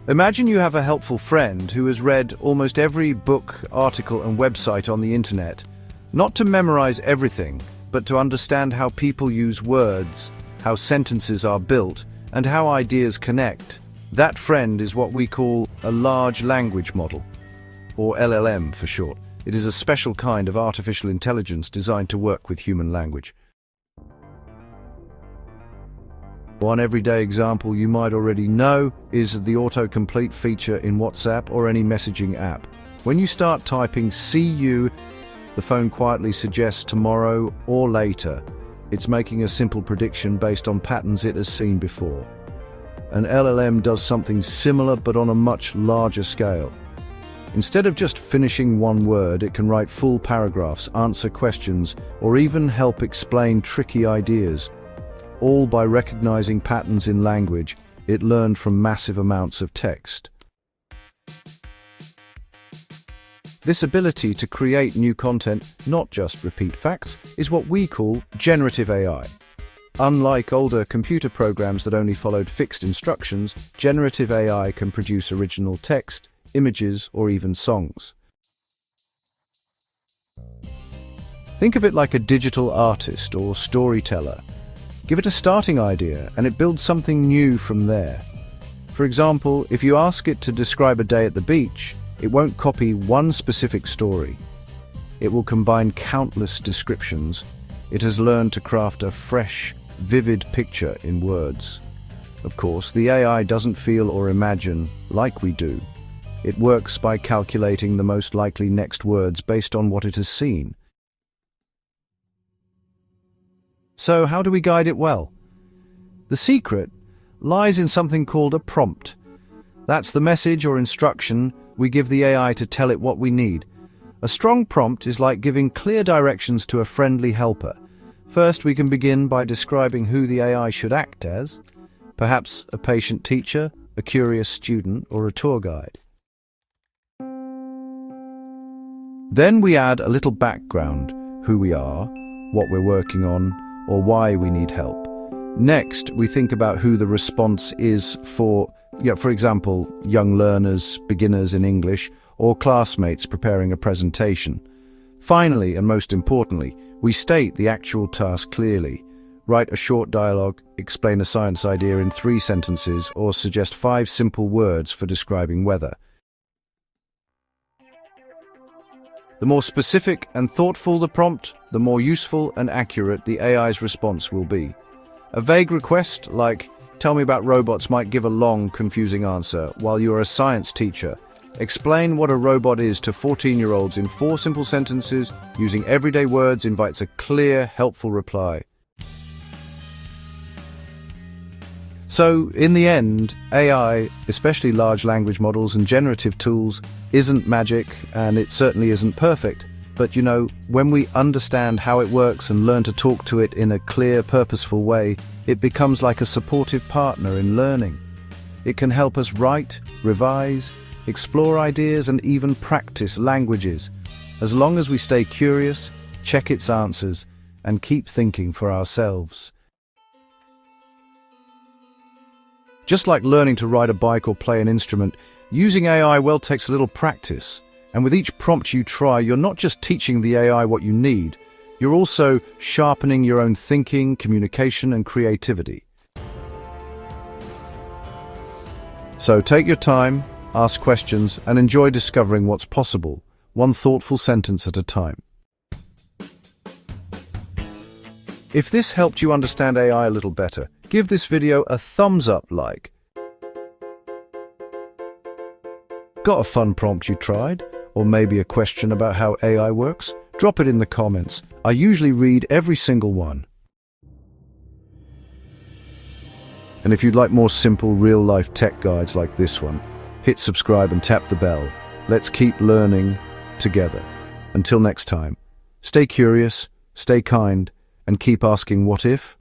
Imagine you have a helpful friend who has read almost every book, article, and website on the internet, not to memorize everything, but to understand how people use words, how sentences are built, and how ideas connect. That friend is what we call a large language model, or LLM for short. It is a special kind of artificial intelligence designed to work with human language. One everyday example you might already know is the autocomplete feature in WhatsApp or any messaging app. When you start typing "see you," the phone quietly suggests tomorrow or later. It's making a simple prediction based on patterns it has seen before. An LLM does something similar but on a much larger scale. Instead of just finishing one word, it can write full paragraphs, answer questions, or even help explain tricky ideas. All by recognizing patterns in language it learned from massive amounts of text. This ability to create new content, not just repeat facts, is what we call generative AI. Unlike older computer programs that only followed fixed instructions, generative AI can produce original text, images, or even songs. Think of it like a digital artist or storyteller. Give it a starting idea and it builds something new from there. For example, if you ask it to describe a day at the beach, it won't copy one specific story. It will combine countless descriptions. It has learned to craft a fresh, vivid picture in words. Of course, the AI doesn't feel or imagine like we do. It works by calculating the most likely next words based on what it has seen. So how do we guide it well? The secret lies in something called a prompt. That's the message or instruction we give the AI to tell it what we need. A strong prompt is like giving clear directions to a friendly helper. First, we can begin by describing who the AI should act as, perhaps a patient teacher, a curious student, or a tour guide. Then we add a little background, who we are, what we're working on, or why we need help. Next, we think about who the response is for example, young learners, beginners in English, or classmates preparing a presentation. Finally, and most importantly, we state the actual task clearly. Write a short dialogue, explain a science idea in 3 sentences, or suggest 5 simple words for describing weather. The more specific and thoughtful the prompt, the more useful and accurate the AI's response will be. A vague request like, "Tell me about robots," might give a long, confusing answer, while you're a science teacher. Explain what a robot is to 14-year-olds in 4 simple sentences, using everyday words invites a clear, helpful reply. So, in the end, AI, especially large language models and generative tools, isn't magic, and it certainly isn't perfect. But when we understand how it works and learn to talk to it in a clear, purposeful way, it becomes like a supportive partner in learning. It can help us write, revise, explore ideas, and even practice languages, as long as we stay curious, check its answers, and keep thinking for ourselves. Just like learning to ride a bike or play an instrument, using AI well takes a little practice. And with each prompt you try, you're not just teaching the AI what you need, you're also sharpening your own thinking, communication, and creativity. So take your time, ask questions, and enjoy discovering what's possible, one thoughtful sentence at a time. If this helped you understand AI a little better, give this video a thumbs up like. Got a fun prompt you tried? Or maybe a question about how AI works? Drop it in the comments. I usually read every single one. And if you'd like more simple, real-life tech guides like this one, hit subscribe and tap the bell. Let's keep learning together. Until next time, stay curious, stay kind, and keep asking what if?